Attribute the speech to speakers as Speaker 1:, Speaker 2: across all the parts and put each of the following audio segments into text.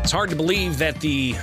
Speaker 1: It's hard to believe that the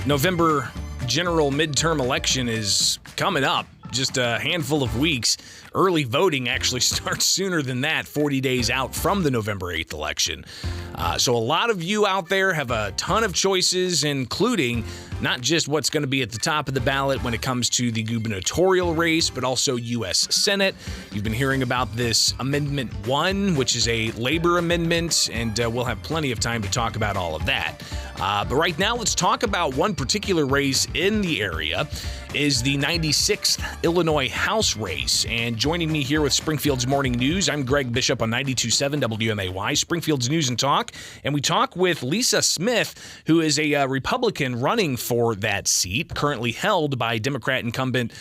Speaker 1: November general midterm election is coming up. Just a handful of weeks. Early voting actually starts sooner than that, 40 days out from the November 8th election. So a lot of you out there have a ton of choices, including not just what's going to be at the top of the ballot when it comes to the gubernatorial race, but also U.S. Senate. You've been hearing about this Amendment 1, which is a labor amendment, and we'll have plenty of time to talk about all of that. But right now, let's talk about one particular race in the area, is the 96th Illinois House race. And joining me here with Springfield's Morning News, I'm Greg Bishop on 92.7 WMAY, Springfield's News and Talk. And we talk with Lisa Smith, who is a Republican running for that seat, currently held by Democrat incumbent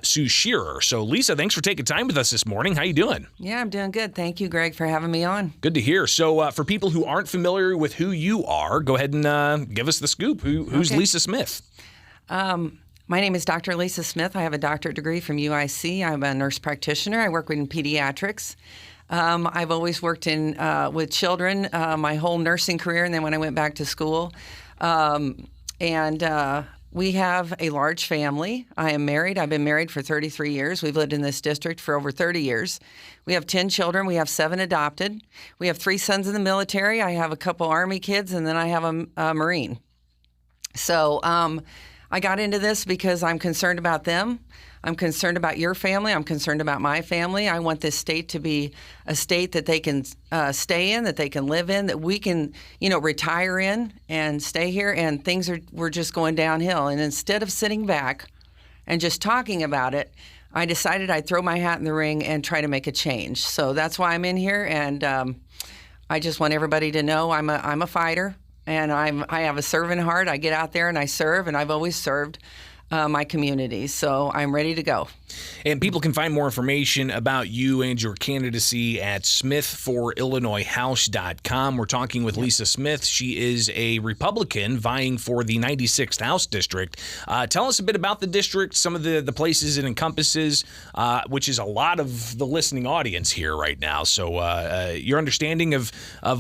Speaker 1: Sue Shearer. So, Lisa, thanks for taking time with us this morning. How you doing?
Speaker 2: Yeah, I'm doing good. Thank you, Greg, for having me on.
Speaker 1: Good to hear. So, for people who aren't familiar with who you are, go ahead and give us the scoop. Who's
Speaker 2: Okay.
Speaker 1: Lisa Smith?
Speaker 2: My name is Dr. Lisa Smith. I have a doctorate degree from UIC. I'm a nurse practitioner. I work in pediatrics. I've always worked in with children my whole nursing career, and then when I went back to school. We have a large family. I am married. I've been married for 33 years. We've lived in this district for over 30 years. We have 10 children. We have 7 adopted. We have 3 sons in the military. I have a couple Army kids, and then I have a Marine. So I got into this because I'm concerned about them. I'm concerned about your family. I'm concerned about my family. I want this state to be a state that they can stay in, that they can live in, that we can, retire in and stay here. And we're just going downhill. And instead of sitting back and just talking about it, I decided I'd throw my hat in the ring and try to make a change. So that's why I'm in here. And I just want everybody to know I'm a fighter. And I have a servant heart. I get out there and I serve, and I've always served my community. So I'm ready to go.
Speaker 1: And people can find more information about you and your candidacy at smithforillinoishouse.com. We're talking with Lisa Smith. She is a Republican vying for the 96th House District. Tell us a bit about the district, some of the places it encompasses, which is a lot of the listening audience here right now. So your understanding of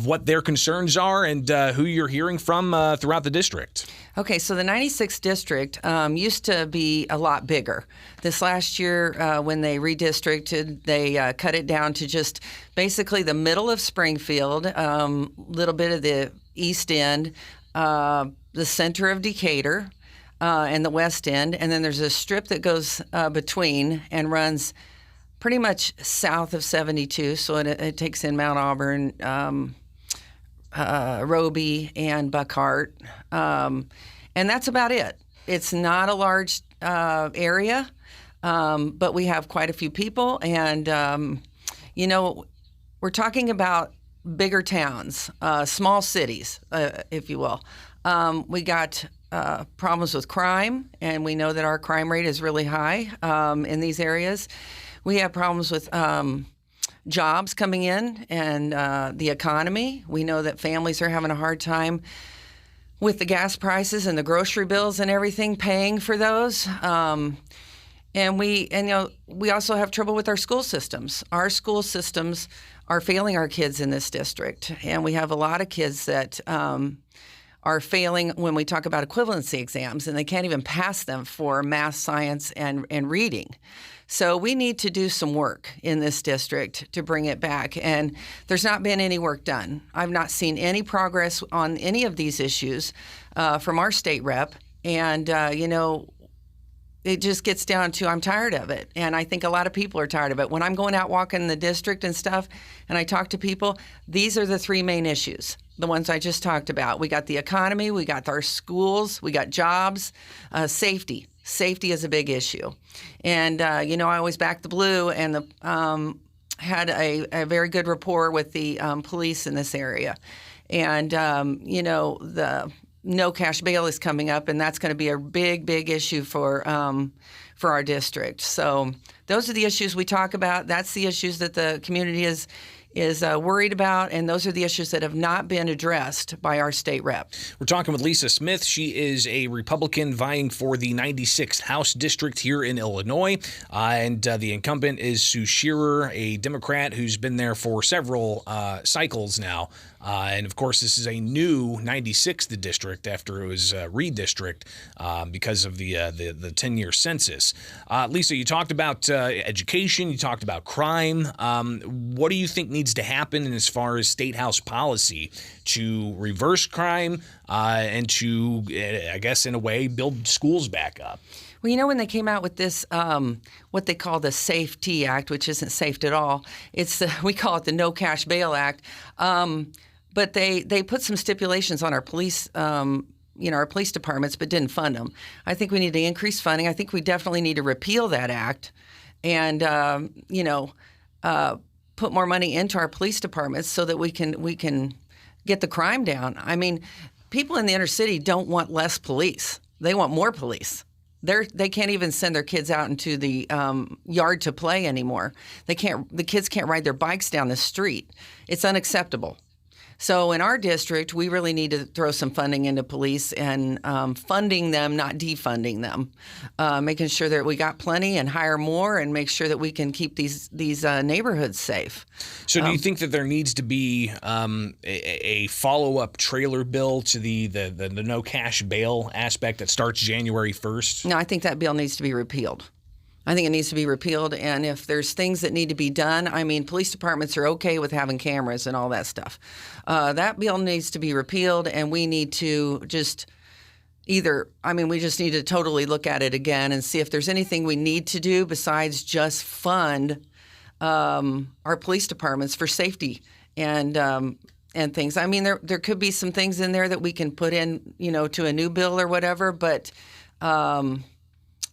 Speaker 1: what their concerns are and who you're hearing from throughout the district.
Speaker 2: Okay, so the 96th district used to be a lot bigger. This last year, when they redistricted, they cut it down to just basically the middle of Springfield, little bit of the east end, the center of Decatur, and the west end. And then there's a strip that goes between and runs pretty much south of 72. So it takes in Mount Auburn, Roby, and Buckhart. And that's about it. It's not a large area, but we have quite a few people. And, we're talking about bigger towns, small cities, if you will. We got problems with crime, and we know that our crime rate is really high in these areas. We have problems with jobs coming in and the economy. We know that families are having a hard time with the gas prices and the grocery bills and everything, paying for those. And we also have trouble with our school systems. Our school systems are failing our kids in this district. And we have a lot of kids that are failing when we talk about equivalency exams, and they can't even pass them for math, science, and reading. So we need to do some work in this district to bring it back. And there's not been any work done. I've not seen any progress on any of these issues from our state rep. And, it just gets down to I'm tired of it. And I think a lot of people are tired of it. When I'm going out walking the district and stuff and I talk to people, these are the 3 main issues, the ones I just talked about. We got the economy, we got our schools, we got jobs, safety. Safety is a big issue. And, I always back the blue, and had a very good rapport with the police in this area. And, the no cash bail is coming up, and that's going to be a big, big issue for our district. So those are the issues we talk about. That's the issues that the community is worried about, and those are the issues that have not been addressed by our state rep.
Speaker 1: We're talking with Lisa Smith. She is a Republican vying for the 96th House District here in Illinois, and the incumbent is Sue Shearer, a Democrat who's been there for several cycles now. And of course, this is a new 96th district after it was redistrict because of the 10-year census. Lisa, you talked about education, you talked about crime. What do you think needs to happen as far as statehouse policy to reverse crime and to, I guess, in a way, build schools back up?
Speaker 2: Well, when they came out with this, what they call the Safety Act, which isn't safe at all, we call it the No Cash Bail Act. But they put some stipulations on our police, our police departments, but didn't fund them. I think we need to increase funding. I think we definitely need to repeal that act, and put more money into our police departments so that we can get the crime down. I mean, people in the inner city don't want less police; they want more police. They can't even send their kids out into the yard to play anymore. The kids can't ride their bikes down the street. It's unacceptable. So in our district, we really need to throw some funding into police and funding them, not defunding them, making sure that we got plenty and hire more and make sure that we can keep these neighborhoods safe.
Speaker 1: So do you think that there needs to be a follow-up trailer bill to the no cash bail aspect that starts January 1st?
Speaker 2: No, I think that bill needs to be repealed. I think it needs to be repealed, and if there's things that need to be done, I mean, police departments are okay with having cameras and all that stuff. That bill needs to be repealed, and we need to we just need to totally look at it again and see if there's anything we need to do besides just fund our police departments for safety and things. I mean, there could be some things in there that we can put in, to a new bill or whatever, but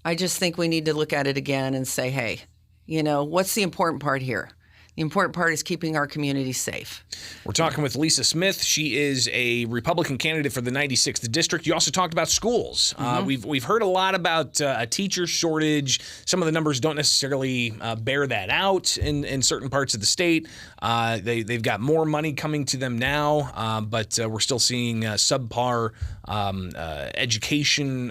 Speaker 2: I just think we need to look at it again and say, hey, what's the important part here? The important part is keeping our community safe.
Speaker 1: We're talking with Lisa Smith. She is a Republican candidate for the 96th district. You also talked about schools. Mm-hmm. We've heard a lot about a teacher shortage. Some of the numbers don't necessarily bear that out in certain parts of the state. They've got more money coming to them now, but we're still seeing subpar education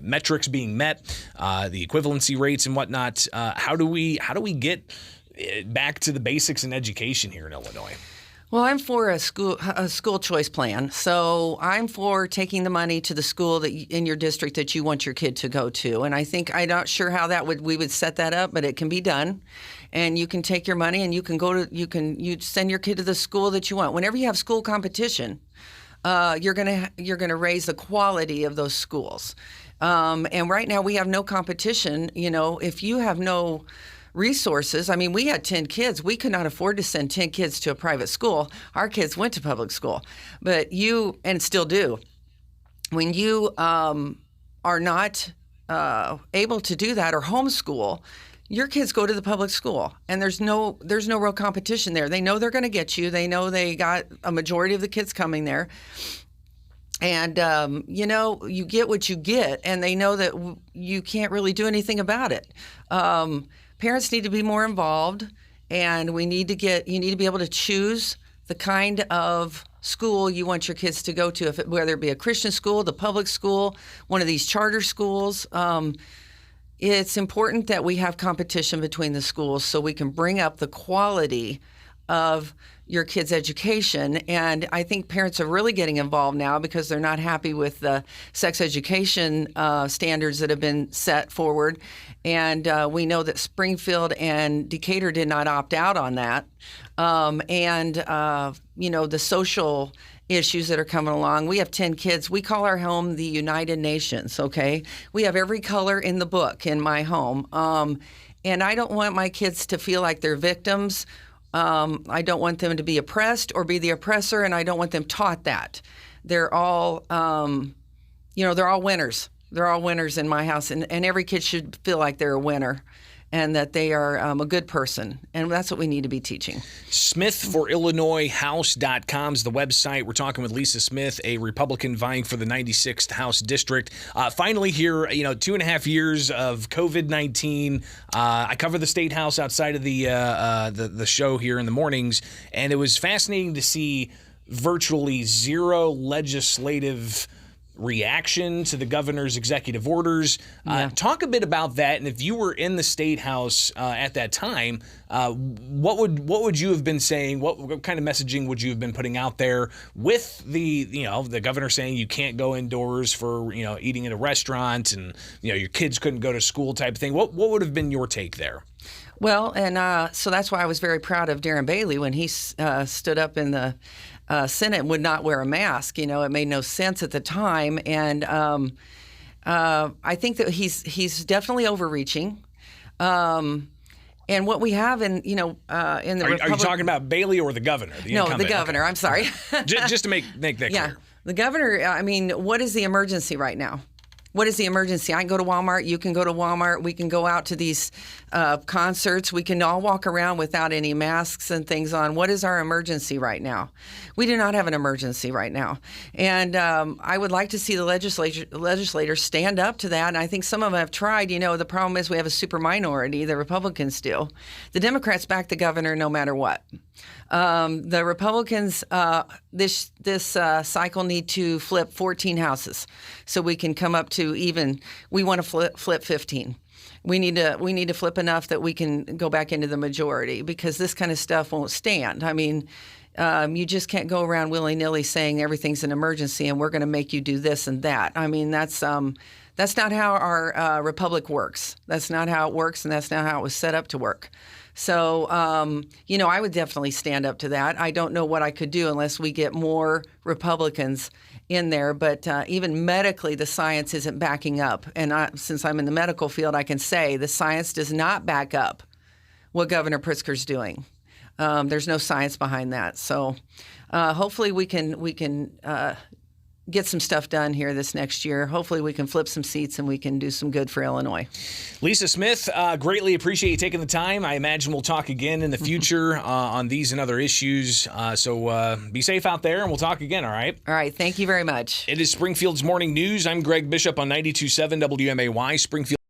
Speaker 1: metrics being met, the equivalency rates and whatnot. How do we get back to the basics in education here in Illinois?
Speaker 2: Well, I'm for a school choice plan. So I'm for taking the money to the school that in your district that you want your kid to go to. And I'm not sure how we would set that up, but it can be done. And you can take your money and you can send your kid to the school that you want. Whenever you have school competition, you're gonna raise the quality of those schools. And right now we have no competition. If you have no resources. I mean, we had 10 kids. We could not afford to send 10 kids to a private school. Our kids went to public school, and still do. When you are not able to do that or homeschool, your kids go to the public school, and there's no real competition there. They know they're going to get you. They know they got a majority of the kids coming there. And, you get what you get, and they know that you can't really do anything about it. Parents need to be more involved, and you need to be able to choose the kind of school you want your kids to go to, whether it be a Christian school, the public school, one of these charter schools. It's important that we have competition between the schools so we can bring up the quality of your kids' education. And I think parents are really getting involved now because they're not happy with the sex education standards that have been set forward. And we know that Springfield and Decatur did not opt out on that. The social issues that are coming along. We have 10 kids. We call our home the United Nations, okay? We have every color in the book in my home. And I don't want my kids to feel like they're victims. I don't want them to be oppressed or be the oppressor, and I don't want them taught that. They're all, they're all winners. They're all winners in my house, and every kid should feel like they're a winner and that they are a good person, and that's what we need to be teaching.
Speaker 1: SmithForIllinoisHouse.com is the website. We're talking with Lisa Smith, a Republican vying for the 96th House District. Finally here, 2.5 years of COVID-19. I cover the State House outside of the show here in the mornings, and it was fascinating to see virtually zero legislative reaction to the governor's executive orders.
Speaker 2: Yeah.
Speaker 1: Talk a bit about that, and if you were in the State House at that time, what would you have been saying? What kind of messaging would you have been putting out there with the governor saying you can't go indoors for eating at a restaurant, and your kids couldn't go to school type of thing? What would have been your take there?
Speaker 2: Well, and so that's why I was very proud of Darren Bailey when he stood up in the Senate and would not wear a mask. It made no sense at the time, and I think that he's definitely overreaching. And what we have in the
Speaker 1: Are you talking about Bailey or the governor?
Speaker 2: No, the governor. Okay. I'm sorry.
Speaker 1: Just to make that clear.
Speaker 2: Yeah, the governor. I mean, what is the emergency right now? What is the emergency? I can go to Walmart. You can go to Walmart. We can go out to these concerts. We can all walk around without any masks and things on. What is our emergency right now? We do not have an emergency right now. And I would like to see the legislators stand up to that. And I think some of them have tried. The problem is we have a super minority. The Republicans do. The Democrats back the governor no matter what. The Republicans this cycle need to flip 14 houses so we can come up to even. We want to flip 15. We need to flip enough that we can go back into the majority, because this kind of stuff won't stand. I mean, you just can't go around willy-nilly saying everything's an emergency and we're going to make you do this and that. I mean, that's not how our republic works. That's not how it works, and that's not how it was set up to work. So, I would definitely stand up to that. I don't know what I could do unless we get more Republicans in there. But even medically, the science isn't backing up. And since I'm in the medical field, I can say the science does not back up what Governor Pritzker's doing. There's no science behind that. So hopefully we can get some stuff done here this next year. Hopefully we can flip some seats and we can do some good for Illinois.
Speaker 1: Lisa Smith, greatly appreciate you taking the time. I imagine we'll talk again in the future on these and other issues. So be safe out there, and we'll talk again, all right?
Speaker 2: All right. Thank you very much.
Speaker 1: It is Springfield's Morning News. I'm Greg Bishop on 92.7 WMAY, Springfield.